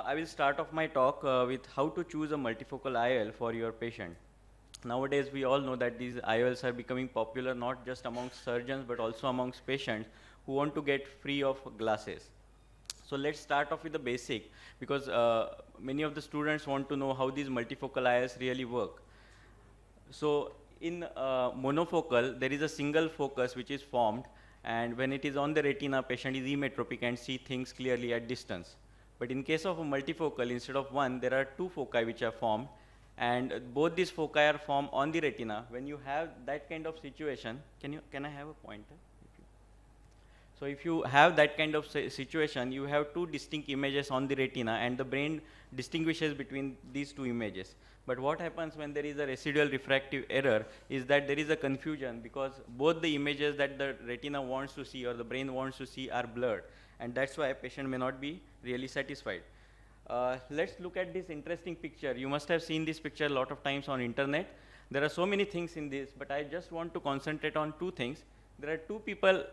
I will start off my talk with how to choose a multifocal IOL for your patient. Nowadays, we all know that these IOLs are becoming popular not just amongst surgeons but also amongst patients who want to get free of glasses. So let's start off with the basic, because many of the students want to know how these multifocal IOLs really work. So in monofocal, there is a single focus which is formed, and when it is on the retina, patient is emmetropic and see things clearly at distance. But in case of a multifocal, instead of one, there are two foci which are formed, and both these foci are formed on the retina. When you have that kind of situation, can I have a pointer? So if you have that kind of situation, you have two distinct images on the retina, and the brain distinguishes between these two images. But what happens when there is a residual refractive error is that there is a confusion, because both the images that the retina wants to see or the brain wants to see are blurred, and that's why a patient may not be really satisfied. Let's look at this interesting picture. You must have seen this picture a lot of times on internet. There are so many things in this, but I just want to concentrate on two things. There are two people,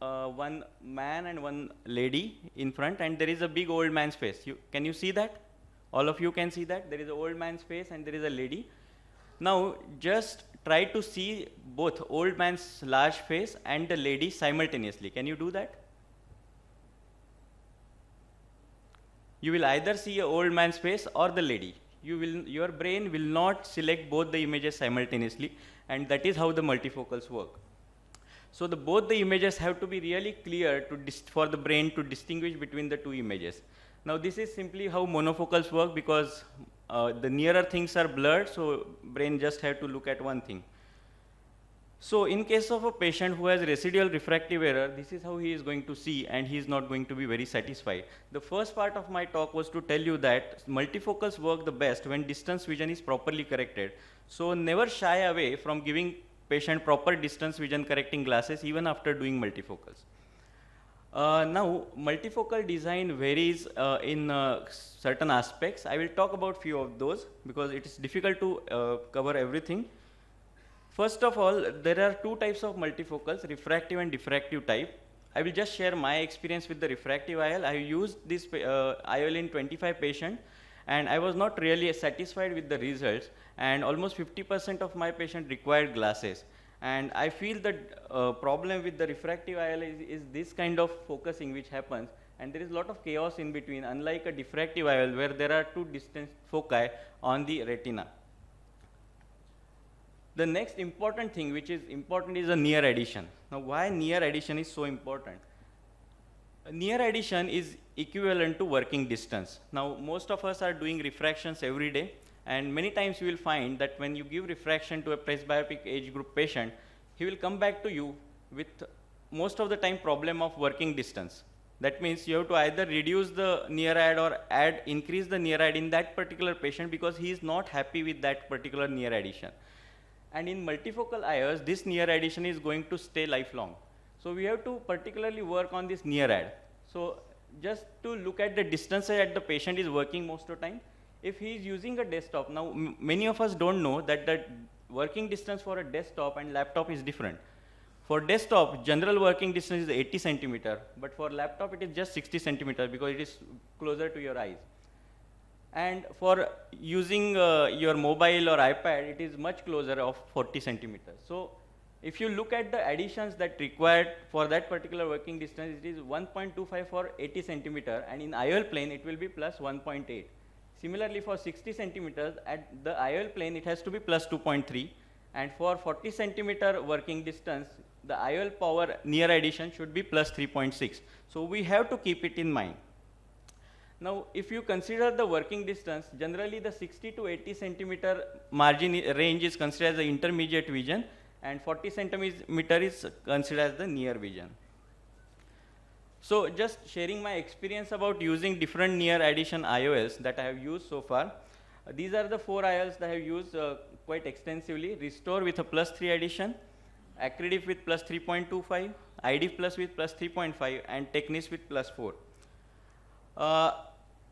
one man and one lady in front, and there is a big old man's face. Can you see that? All of you can see that? There is an old man's face and there is a lady. Now, just try to see both old man's large face and the lady simultaneously. Can you do that? You will either see an old man's face or the lady. Your brain will not select both the images simultaneously, and that is how the multifocals work. So both the images have to be really clear for the brain to distinguish between the two images. Now this is simply how monofocals work, because the nearer things are blurred, so brain just have to look at one thing. So in case of a patient who has residual refractive error, this is how he is going to see, and he is not going to be very satisfied. The first part of my talk was to tell you that multifocals work the best when distance vision is properly corrected. So never shy away from giving patient proper distance vision correcting glasses even after doing multifocals. Now, multifocal design varies in certain aspects. I will talk about few of those because it is difficult to cover everything. First of all, there are two types of multifocals, refractive and diffractive type. I will just share my experience with the refractive IOL. I used this IOL in 25 patients, and I was not really satisfied with the results, and almost 50% of my patients required glasses. And I feel that problem with the refractive IOL is this kind of focusing which happens, and there is a lot of chaos in between, unlike a diffractive IOL where there are two distant foci on the retina. The next important thing which is important is a near addition. Now why near addition is so important? Near addition is equivalent to working distance. Now most of us are doing refractions every day, and many times you will find that when you give refraction to a presbyopic age group patient, he will come back to you with most of the time problem of working distance. That means you have to either reduce the near add or increase the near add in that particular patient because he is not happy with that particular near addition. And in multifocal IOLs, this near addition is going to stay lifelong. So we have to particularly work on this near add. So just to look at the distances that the patient is working most of the time. If he is using a desktop, now many of us don't know that the working distance for a desktop and laptop is different. For desktop, general working distance is 80 centimeter, but for laptop it is just 60 centimeter because it is closer to your eyes. And for using your mobile or iPad, it is much closer of 40 centimeters. So if you look at the additions that required for that particular working distance, it is 1.25 for 80 centimeter, and in IOL plane it will be plus 1.8. Similarly, for 60 centimeters at the IOL plane, it has to be plus 2.3, and for 40 centimeter working distance, the IOL power near addition should be plus 3.6. So we have to keep it in mind. Now, if you consider the working distance, generally the 60 to 80 centimeter margin range is considered as the intermediate vision, and 40 centimeter is considered as the near vision. So just sharing my experience about using different near addition IOLs that I have used so far. These are the 4 IOLs that I have used quite extensively. Restore with a plus 3 addition, Acridif with plus 3.25, IDIF plus with plus 3.5, and Technis with plus 4.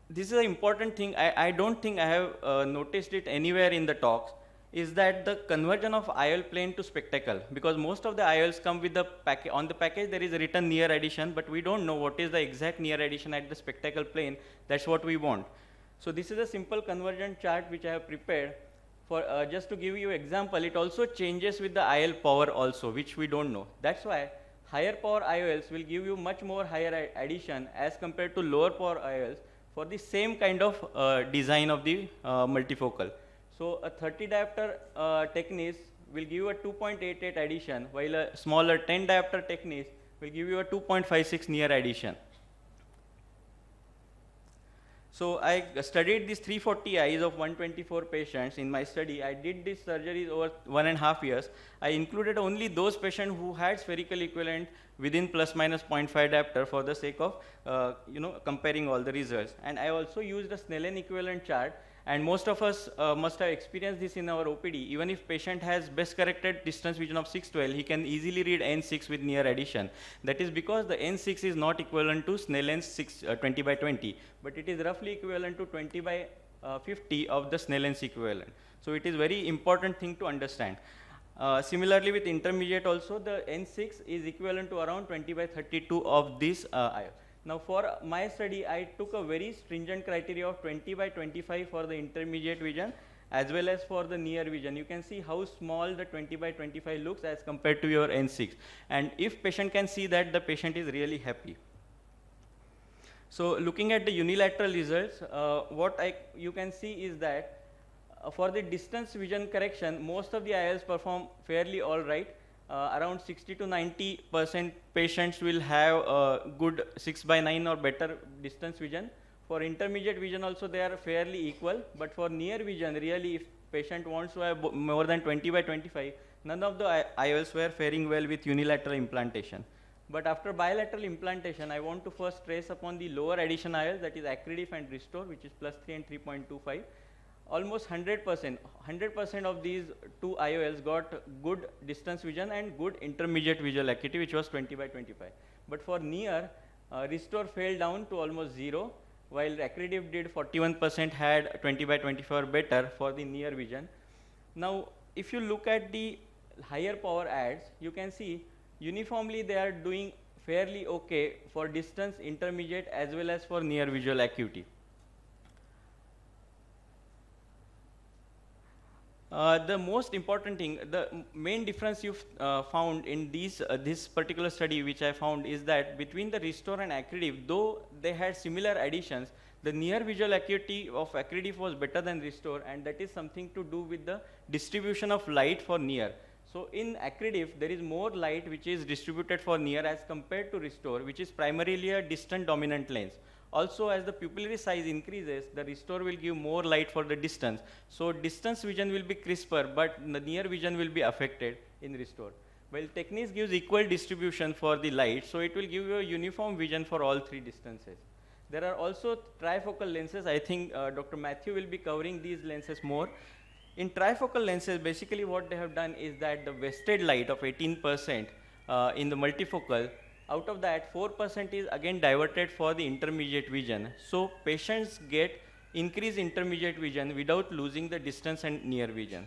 This is an important thing. I don't think I have noticed it anywhere in the talks, is that the conversion of IOL plane to spectacle, because most of the IOLs come with the package. On the package there is a written near addition, but we don't know what is the exact near addition at the spectacle plane. That's what we want. So this is a simple conversion chart which I have prepared for just to give you example. It also changes with the IL power also, which we don't know. That's why higher power IOLs will give you much more higher addition as compared to lower power IOLs for the same kind of design of the multifocal. So a 30 diopter technique will give you a 2.88 addition, while a smaller 10 diopter technique will give you a 2.56 near addition. So I studied these 340 eyes of 124 patients in my study. I did these surgeries over 1.5 years. I included only those patients who had spherical equivalent within plus minus 0.5 diopter for the sake of comparing all the results. And I also used a Snellen equivalent chart. And most of us must have experienced this in our OPD. Even if patient has best corrected distance vision of 612, he can easily read N6 with near addition. That is because the N6 is not equivalent to Snellen's 20 by 20, but it is roughly equivalent to 20 by 50 of the Snellen's equivalent. So it is very important thing to understand. Similarly with intermediate also, the N6 is equivalent to around 20 by 32 of this IO. Now for my study, I took a very stringent criteria of 20 by 25 for the intermediate vision as well as for the near vision. You can see how small the 20 by 25 looks as compared to your N6. And if patient can see that, the patient is really happy. So looking at the unilateral results, what you can see is that for the distance vision correction, most of the IOLs perform fairly all right. Around 60 to 90% patients will have good 6 by 9 or better distance vision. For intermediate vision also they are fairly equal, but for near vision, really if patient wants to have more than 20 by 25, none of the IOLs were faring well with unilateral implantation. But after bilateral implantation, I want to first trace upon the lower addition IOLs, that is Acridif and Restore, which is plus 3 and 3.25. Almost 100% of these two IOLs got good distance vision and good intermediate visual acuity, which was 20 by 25. But for near, Restore fell down to almost 0, while Acridif did 41% had 20 by 24 better for the near vision. Now, if you look at the higher power ads, you can see uniformly they are doing fairly okay for distance, intermediate as well as for near visual acuity. The most important thing, the main difference you've found in this particular study which I found is that between the Restore and Acridif, though they had similar additions, the near visual acuity of Acridif was better than Restore, and that is something to do with the distribution of light for near. So in Acridif, there is more light which is distributed for near as compared to Restore, which is primarily a distant dominant lens. Also, as the pupillary size increases, the Restore will give more light for the distance. So distance vision will be crisper, but the near vision will be affected in Restore. Well, Techniques gives equal distribution for the light, so it will give you a uniform vision for all three distances. There are also trifocal lenses. I think Dr. Matthew will be covering these lenses more. In trifocal lenses, basically what they have done is that the wasted light of 18% in the multifocal, out of that 4% is again diverted for the intermediate vision. So patients get increased intermediate vision without losing the distance and near vision.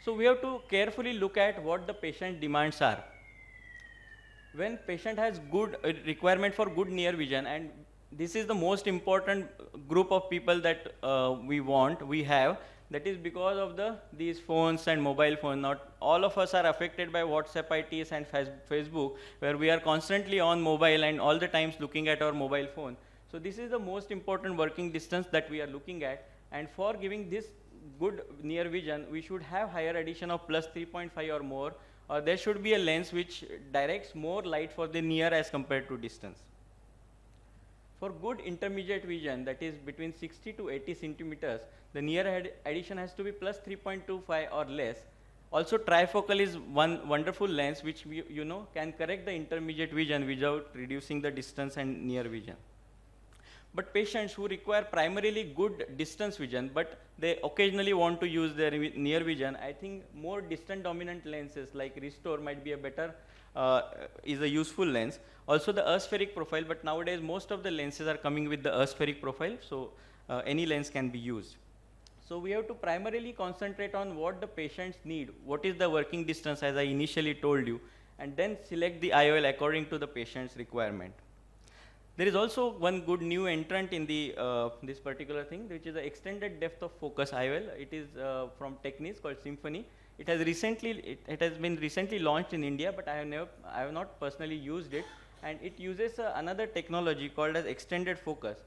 So we have to carefully look at what the patient demands are. When patient has good requirement for good near vision, and this is the most important group of people that we have, that is because of these phones and mobile phones. Not all of us are affected by WhatsApp ITs and Facebook, where we are constantly on mobile and all the times looking at our mobile phone. So this is the most important working distance that we are looking at, and for giving this good near vision, we should have higher addition of plus 3.5 or more, or there should be a lens which directs more light for the near as compared to distance. For good intermediate vision, that is between 60 to 80 centimeters, the near addition has to be plus 3.25 or less. Also, trifocal is one wonderful lens which can correct the intermediate vision without reducing the distance and near vision. But patients who require primarily good distance vision, but they occasionally want to use their near vision, I think more distant dominant lenses like Restore might be a better, is a useful lens. Also the aspheric profile, but nowadays most of the lenses are coming with the aspheric profile, so any lens can be used. So we have to primarily concentrate on what the patients need, what is the working distance as I initially told you, and then select the IOL according to the patient's requirement. There is also one good new entrant in the this particular thing, which is the extended depth of focus IOL. It is from Technics called Symphony. It has been recently launched in India, but I have not personally used it. And it uses another technology called as extended focus.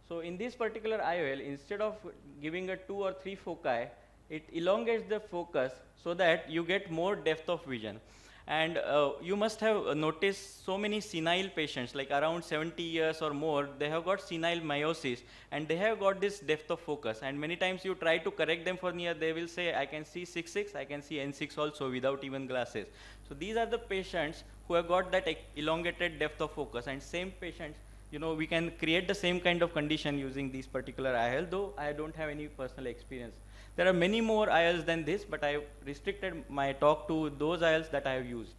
So in this particular IOL, instead of giving a 2 or 3 foci, it elongates the focus so that you get more depth of vision. And you must have noticed so many senile patients, like around 70 years or more, they have got senile meiosis, and they have got this depth of focus. And many times you try to correct them for near, they will say, I can see 6/6, I can see N6 also without even glasses. So these are the patients who have got that elongated depth of focus. And same patients, you know, we can create the same kind of condition using these particular IOL, though I don't have any personal experience. There are many more IOLs than this, but I have restricted my talk to those IOLs that I have used.